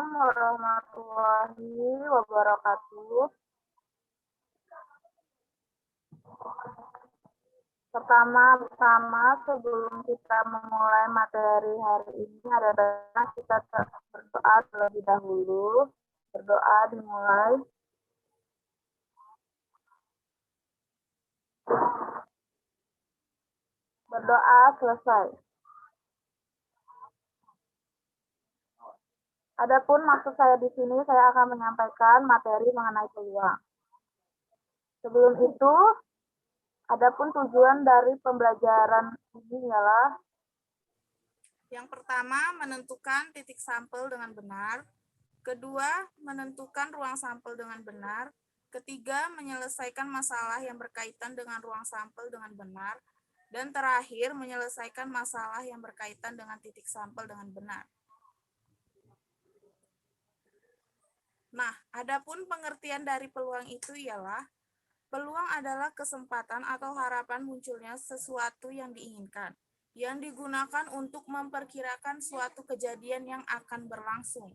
Assalamualaikum warahmatullahi wabarakatuh. Pertama-tama sebelum kita memulai materi hari ini ada baiknya kita berdoa terlebih dahulu. Berdoa dimulai. Berdoa selesai. Adapun maksud saya di sini, saya akan menyampaikan materi mengenai peluang. Sebelum itu, adapun tujuan dari pembelajaran ini ialah yang pertama, menentukan titik sampel dengan benar. Kedua, menentukan ruang sampel dengan benar. Ketiga, menyelesaikan masalah yang berkaitan dengan ruang sampel dengan benar. Dan terakhir, menyelesaikan masalah yang berkaitan dengan titik sampel dengan benar. Nah, adapun pengertian dari peluang itu ialah peluang adalah kesempatan atau harapan munculnya sesuatu yang diinginkan, yang digunakan untuk memperkirakan suatu kejadian yang akan berlangsung.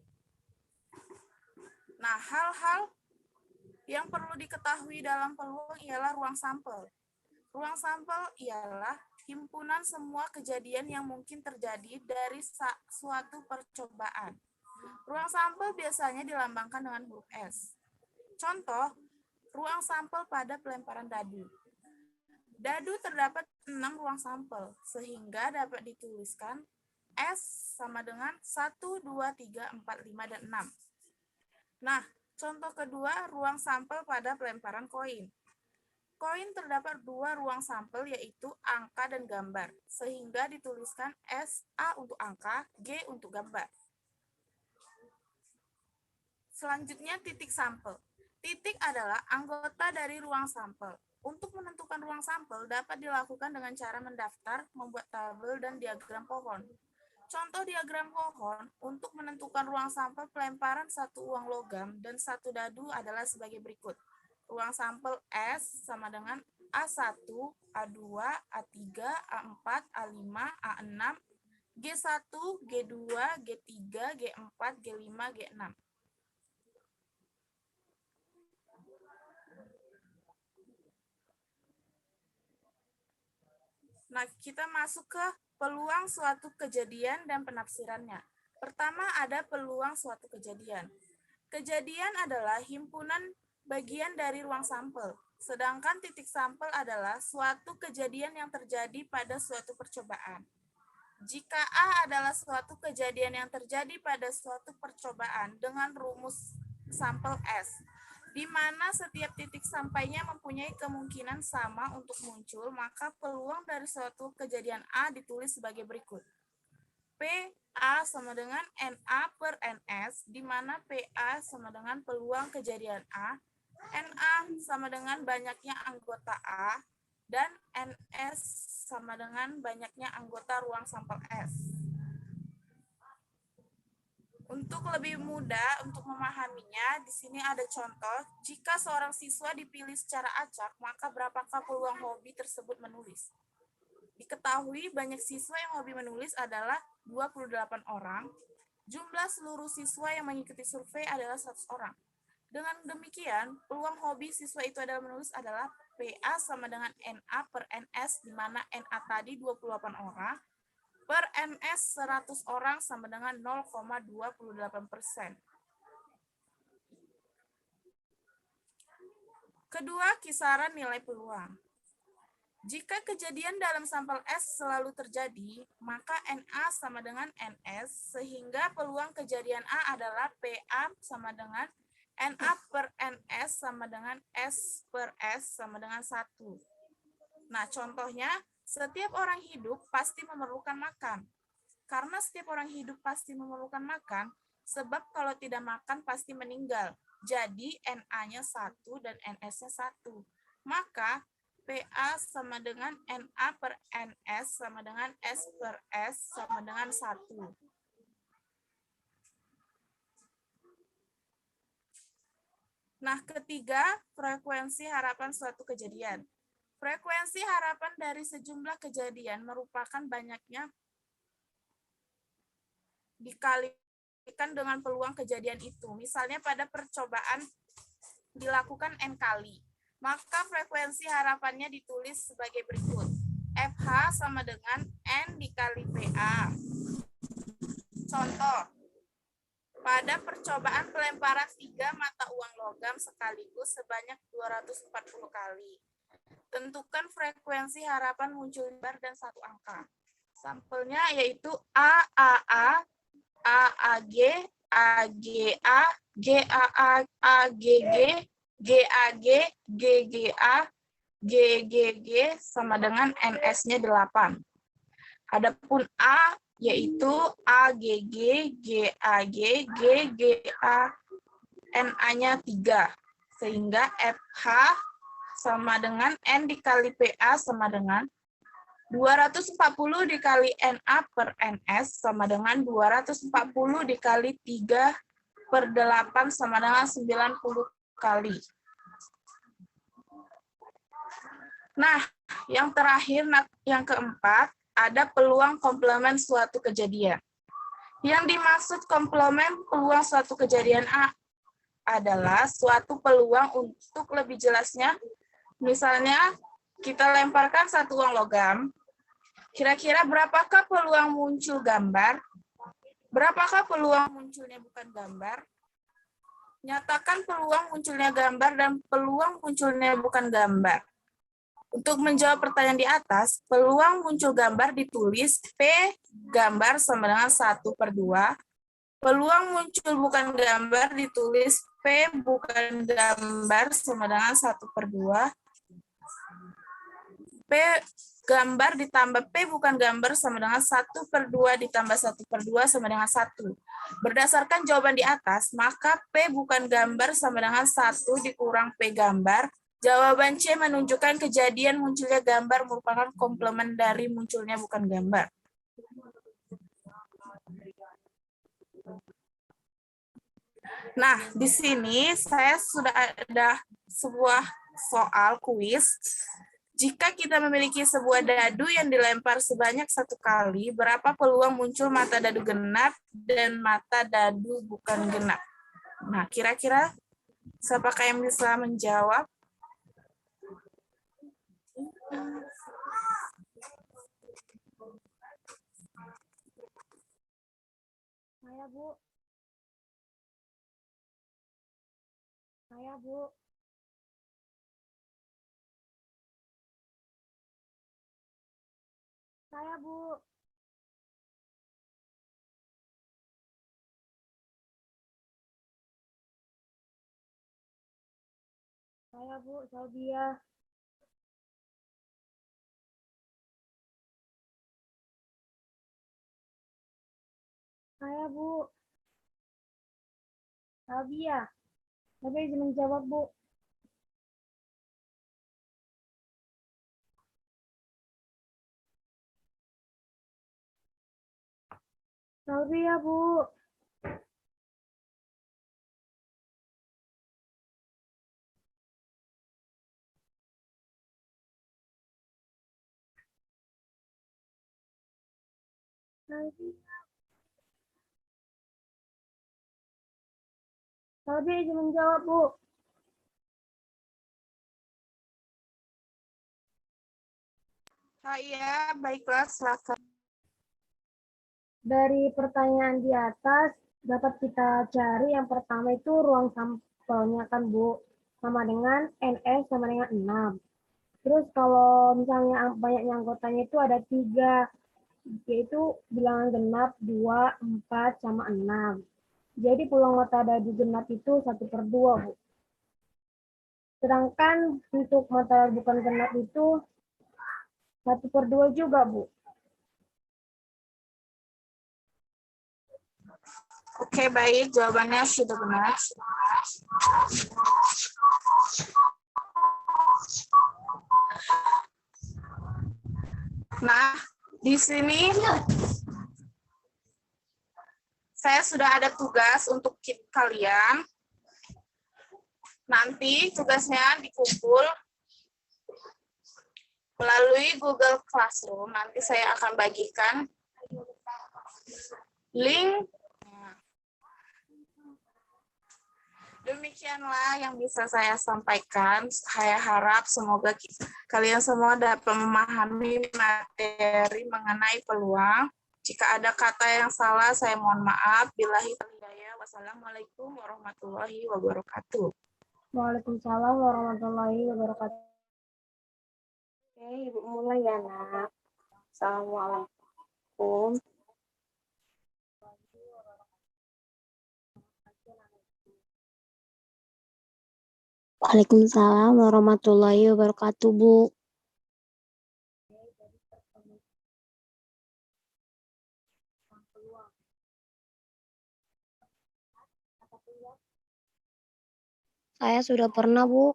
Nah, hal-hal yang perlu diketahui dalam peluang ialah ruang sampel. Ruang sampel ialah himpunan semua kejadian yang mungkin terjadi dari suatu percobaan. Ruang sampel biasanya dilambangkan dengan huruf S. Contoh, ruang sampel pada pelemparan dadu. Dadu terdapat 6 ruang sampel, sehingga dapat dituliskan S sama dengan 1, 2, 3, 4, 5, dan 6. Nah, contoh kedua, ruang sampel pada pelemparan koin. Koin terdapat 2 ruang sampel, yaitu angka dan gambar, sehingga dituliskan S, A untuk angka, G untuk gambar. Selanjutnya, titik sampel. Titik adalah anggota dari ruang sampel. Untuk menentukan ruang sampel dapat dilakukan dengan cara mendaftar, membuat tabel, dan diagram pohon. Contoh diagram pohon untuk menentukan ruang sampel pelemparan satu uang logam dan satu dadu adalah sebagai berikut. Ruang sampel S sama dengan A1, A2, A3, A4, A5, A6, G1, G2, G3, G4, G5, G6. Nah, kita masuk ke peluang suatu kejadian dan penafsirannya. Pertama, ada peluang suatu kejadian. Kejadian adalah himpunan bagian dari ruang sampel, sedangkan titik sampel adalah suatu kejadian yang terjadi pada suatu percobaan. Jika A adalah suatu kejadian yang terjadi pada suatu percobaan dengan rumus sampel S, di mana setiap titik sampainya mempunyai kemungkinan sama untuk muncul, maka peluang dari suatu kejadian A ditulis sebagai berikut. PA sama dengan NA per NS, di mana PA sama dengan peluang kejadian A, NA sama dengan banyaknya anggota A, dan NS sama dengan banyaknya anggota ruang sampel S. Untuk lebih mudah untuk memahaminya, di sini ada contoh, jika seorang siswa dipilih secara acak, maka berapakah peluang hobi tersebut menulis? Diketahui banyak siswa yang hobi menulis adalah 28 orang, jumlah seluruh siswa yang mengikuti survei adalah 100 orang. Dengan demikian, peluang hobi siswa itu adalah menulis adalah PA sama dengan NA per NS, di mana NA tadi 28 orang, per NS 100 orang sama dengan 0,28%. Kedua, kisaran nilai peluang. Jika kejadian dalam sampel S selalu terjadi, maka NA sama dengan NS, sehingga peluang kejadian A adalah PA sama dengan NA per NS sama dengan S per S sama dengan 1. Nah, contohnya, setiap orang hidup pasti memerlukan makan. Karena setiap orang hidup pasti memerlukan makan, sebab kalau tidak makan pasti meninggal. Jadi, NA-nya 1 dan NS-nya 1. Maka, PA sama dengan NA per NS sama dengan S per S sama dengan 1. Nah, ketiga, frekuensi harapan suatu kejadian. Frekuensi harapan dari sejumlah kejadian merupakan banyaknya dikali dengan peluang kejadian itu. Misalnya pada percobaan dilakukan N kali, maka frekuensi harapannya ditulis sebagai berikut. FH sama dengan N dikali PA. Contoh, pada percobaan pelemparan 3 mata uang logam sekaligus sebanyak 240 kali. Tentukan frekuensi harapan muncul gambar dan satu angka. Sampelnya yaitu AAA, AAG, AGA, GAA, AGG, GAG, GGA, GGG sama dengan NS-nya 8. Adapun A yaitu AGG, GAG, GGA, NA-nya 3. Sehingga FH sama dengan N dikali PA sama dengan 240 dikali NA per NS sama dengan 240 dikali 3 per 8 sama dengan 90 kali. Nah, yang terakhir, yang keempat, ada peluang komplement suatu kejadian. Yang dimaksud komplement peluang suatu kejadian A adalah suatu peluang, untuk lebih jelasnya, misalnya kita lemparkan satu uang logam, kira-kira berapakah peluang muncul gambar? Berapakah peluang munculnya bukan gambar? Nyatakan peluang munculnya gambar dan peluang munculnya bukan gambar. Untuk menjawab pertanyaan di atas, peluang muncul gambar ditulis P gambar sama dengan 1/2. Peluang muncul bukan gambar ditulis P bukan gambar sama dengan 1/2. P gambar ditambah P bukan gambar sama dengan 1/2 ditambah 1/2 sama dengan 1. Berdasarkan jawaban di atas, maka P bukan gambar sama dengan 1 dikurang P gambar. Jawaban C menunjukkan kejadian munculnya gambar merupakan komplement dari munculnya bukan gambar. Nah, di sini saya sudah ada sebuah soal kuis. Jika kita memiliki sebuah dadu yang dilempar sebanyak 1 kali, berapa peluang muncul mata dadu genap dan mata dadu bukan genap? Nah, kira-kira siapakah yang bisa menjawab? Saya, Bu. Saya, Bu. Saya, Bu. Saya, Bu. Sabia. Saya, Bu. Sabia. Sabia izin menjawab, Bu. Sabia, Bu. Sabia. Sabia izin menjawab, Bu. Iya, baiklah, silakan. Dari pertanyaan di atas, dapat kita cari yang pertama itu ruang sampelnya kan, Bu. Sama dengan NS sama dengan 6. Terus kalau misalnya banyaknya anggotanya itu ada 3, yaitu bilangan genap 2, 4, sama 6. Jadi peluang mata dadu genap itu 1/2, Bu. Sedangkan untuk mata bukan genap itu 1/2 juga, Bu. Oke, baik. Jawabannya sudah benar. Nah, di sini saya sudah ada tugas untuk kalian. Nanti tugasnya dikumpul melalui Google Classroom. Nanti saya akan bagikan link Demikianlah yang bisa saya sampaikan. Saya harap semoga kalian semua dapat memahami materi mengenai peluang. Jika ada kata yang salah, saya mohon maaf. Billahi hidayah. Wassalamualaikum warahmatullahi wabarakatuh. Waalaikumsalam warahmatullahi wabarakatuh. Oke, Ibu mulai ya, Nak. Assalamualaikum. Waalaikumsalam warahmatullahi wabarakatuh, Bu. Saya sudah pernah, Bu.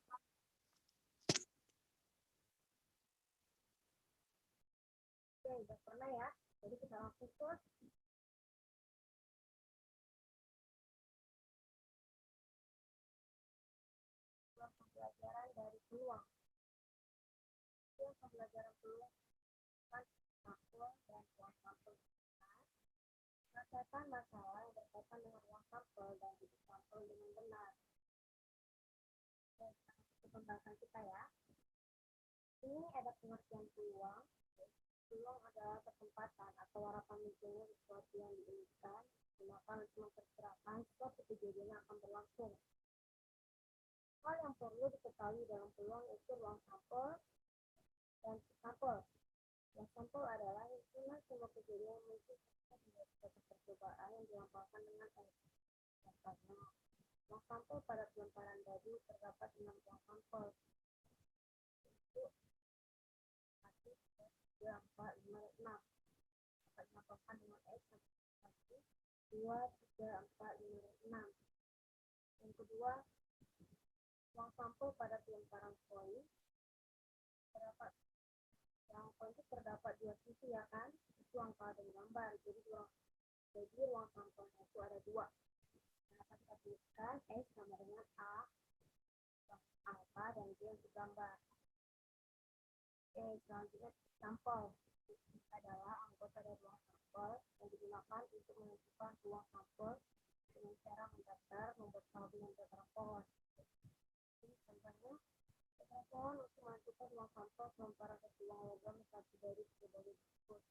Udah pernah ya. Jadi kita langsung ke pembelajaran dari peluang. Pembelajaran peluang kan sampel dan uang sampel. Selesaikan masalah yang berkaitan dengan uang sampel dan titik sampel dengan benar. Pembahasan kita ya. Ini ada pengertian peluang. Peluang adalah kesempatan atau harapan munculnya sesuatu yang diinginkan, gunakan untuk memperkirakan suatu kejadian yang akan berlangsung. Hal yang perlu diketahui dalam peluang itu ruang sampel dan sampel. Ruang sampel adalah himpunan semua kejadian yang mungkin menjadi suatu percobaan yang dilampaukan dengan contohnya. Ruang sampel pada pelemparan dadu terdapat 6 ruang sampel. Itu 1, 2, 4, 5, 6. Dapat dilampaukan dengan S 1, 2, 3, 4, 5, 6. Yang kedua, ruang sampel pada pelemparan koin terdapat yang koin itu terdapat dua sisi ya kan, itu angka dan gambar. Jadi ruang sampelnya itu ada dua. Nah, akan kita tuliskan S sama dengan A, angka dan G untuk gambar. Oke, selanjutnya sampel adalah anggota dari ruang sampel yang digunakan untuk menentukan ruang sampel dengan cara mendaftar, membuat saldo dan telepon. Contohnya, telepon untuk menentukan ruang sampel pelemparan ke uang logam satu dari berbagai tersebut.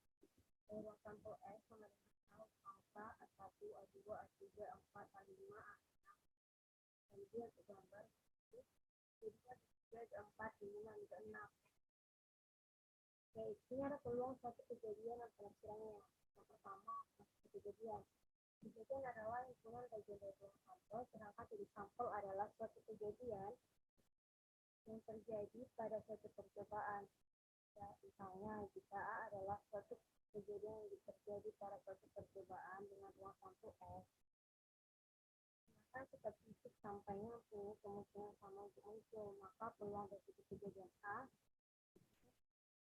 Dari ruang sampel S sama dengan angka A1, A2, A3, A4, A5, A6, dan G untuk gambar jadinya 3, 4, 5, hingga 6. Oke, ini ada peluang suatu kejadian dan penafsirannya. Yang pertama, suatu kejadian. Kejadian adalah himpunan bagian dari ruang sampel, sedangkan titik sampel adalah suatu kejadian yang terjadi pada suatu percobaan. Ya, misalnya, jika A adalah suatu kejadian yang terjadi pada suatu percobaan dengan ruang sampel S, maka setiap titik sampainya punya kemungkinan sama untuk muncul, maka peluang dari titik kejadian A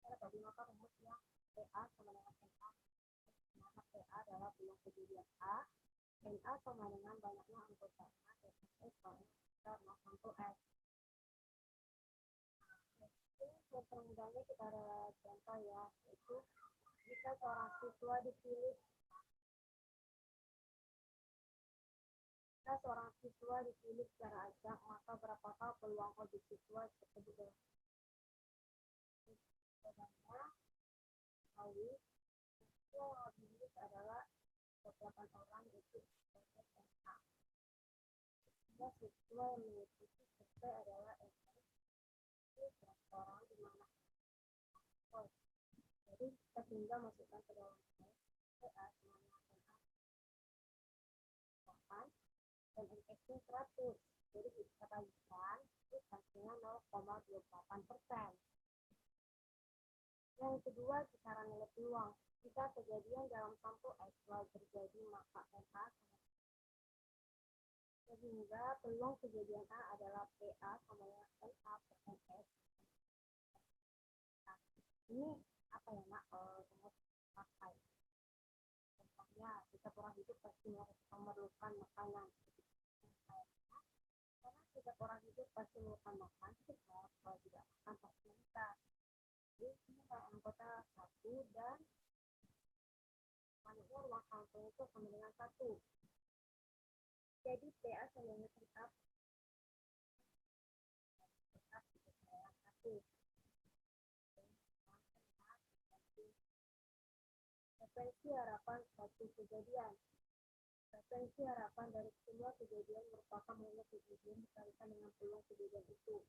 dapat maka rumus yang PA sama dengan NA, maka PA adalah peluang kejadian A, NA sama dengan banyaknya anggotanya, dan S sama dengan ruang sampel S. Permudahnya kita ada contoh ya, yaitu jika seorang siswa dipilih secara acak, maka berapakah peluang objek siswa tersebut? Jawabannya, tahu siswa yang dipilih adalah 8 orang, yaitu NA. Siswa yang mengikuti survei adalah NA, orang di mana. Jadi kita tinggal masukkan ke dalam PA semuanya NA 8 dan NX-nya 100. Jadi kita kalikan itu hasilnya 0,28%. Yang kedua, kisaran nilai peluang. Jika kejadian dalam sampel X selalu terjadi, maka NA sehingga peluang kejadian A adalah PA sama dengan NA per NX. Nah, ini apa ya nak, rumus pakai. Contohnya, kita orang hidup pasti memerlukan makanan. Karena setiap orang hidup pasti memerlukan makan, kalau tidak makan pasti meninggal. Jadi ini kayak anggota 1 dan mananya ruang sampel itu sama dengan 1. Jadi PA sama dengan tetap Frekuensi harapan suatu kejadian. Frekuensi harapan dari semua kejadian merupakan nilai kejadian dikalikan dengan peluang kejadian itu.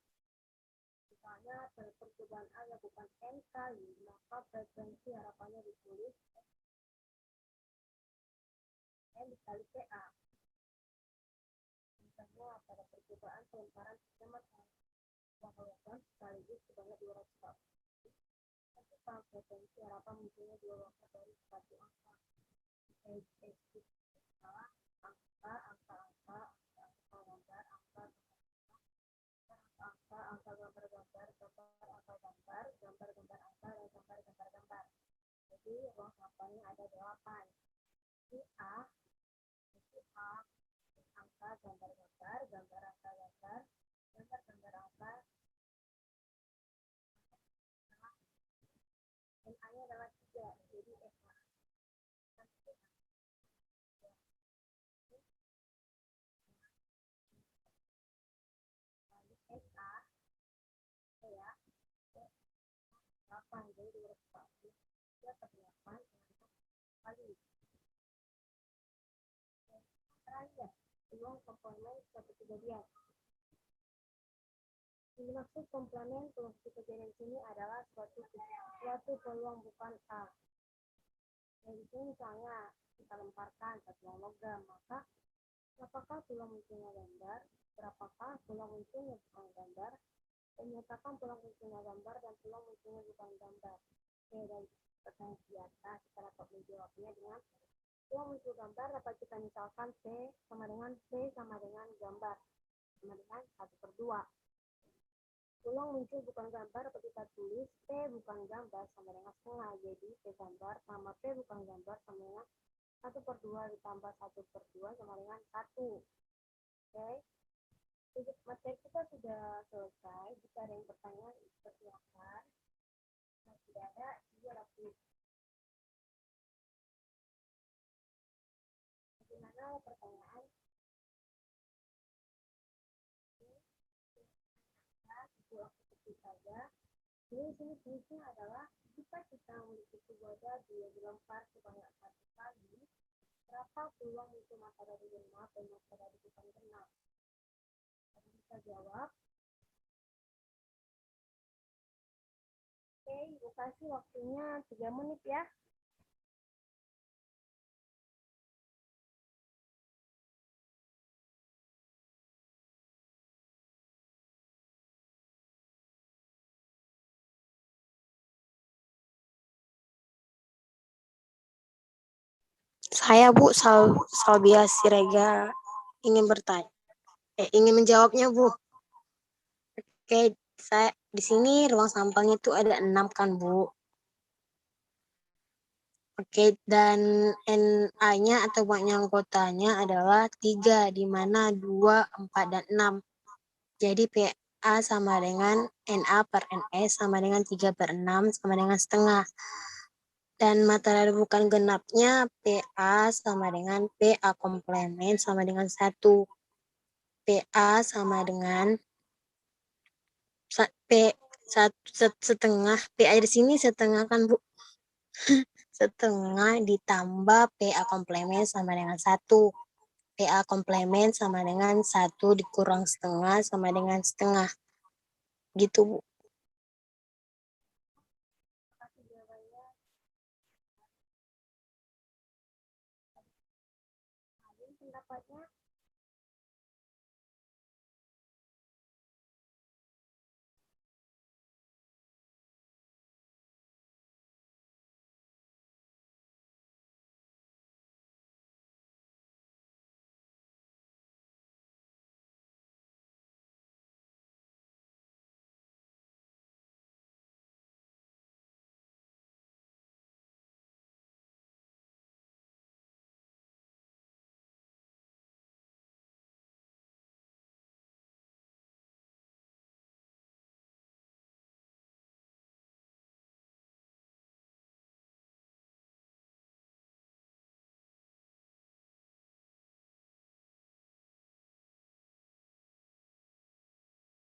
Misalnya, percobaan A dilakukan N kali, maka frekuensi harapannya ditulis N dikali PA. Misalnya, pada percobaan pelemparan sistem logam sekaligus sebanyak 200 kali. Tentang frekuensi harapan munculnya dua waktu dari satu angka. Angka gambar-gambar, gambar-gambar angka, dan gambar-gambar. Jadi ruang sampahnya ada 8. Ini A, angka gambar-gambar, gambar angka-gambar, gambar-gambar angka. NA-nya adalah 3, jadi SA. SA, ya, 8, jadi 240. Dia ke 8, kali. Terakhir, peluang komplement suatu kejadian. Yang dimaksud komplement suatu kejadian sini adalah suatu peluang bukan A. Jadi misalnya kita lemparkan satu logam, maka apakah peluang munculnya gambar, berapakah peluang munculnya bukan gambar, dan menyatakan peluang munculnya gambar dan peluang munculnya bukan gambar. Oke, dari pertanyaan di atas kita dapat menjawabnya dengan peluang muncul gambar dapat kita misalkan P sama dengan gambar sama dengan 1/2. Peluang muncul bukan gambar dapat kita tulis P bukan gambar sama dengan setengah, jadi P gambar sama P bukan gambar sama dengan 1/2 ditambah 1/2 sama dengan 1. Oke, materi kita sudah selesai. Jika ada yang pertanyaan, silakan. Nah, tidak ada, juga lakukan. Bagaimana pertanyaan? Pulang seperti saja. Jadi sini fungsinya adalah jika kita memiliki sebuah dadu yang dilempar sebanyak 1 kali, berapa peluang muncul mata dadu genap dan mata dadu bukan genap? Jadi kita jawab. Oke, Ibu kasih waktunya 3 menit ya. Saya Bu Salbia Siregar ingin bertanya, ingin menjawabnya Bu. Oke, saya di sini ruang sampahnya itu ada 6 kan Bu. Oke, dan NA-nya atau banyak anggotanya adalah 3, di mana 2, 4, dan 6. Jadi PA sama dengan NA per NS sama dengan 3/6 sama dengan setengah. Dan mata dadu bukan genapnya PA sama dengan PA komplement sama dengan 1. PA sama dengan setengah. PA di sini setengah kan Bu. Setengah ditambah PA komplement sama dengan 1. PA komplement sama dengan 1 dikurang setengah sama dengan setengah. Gitu Bu. Pendapatnya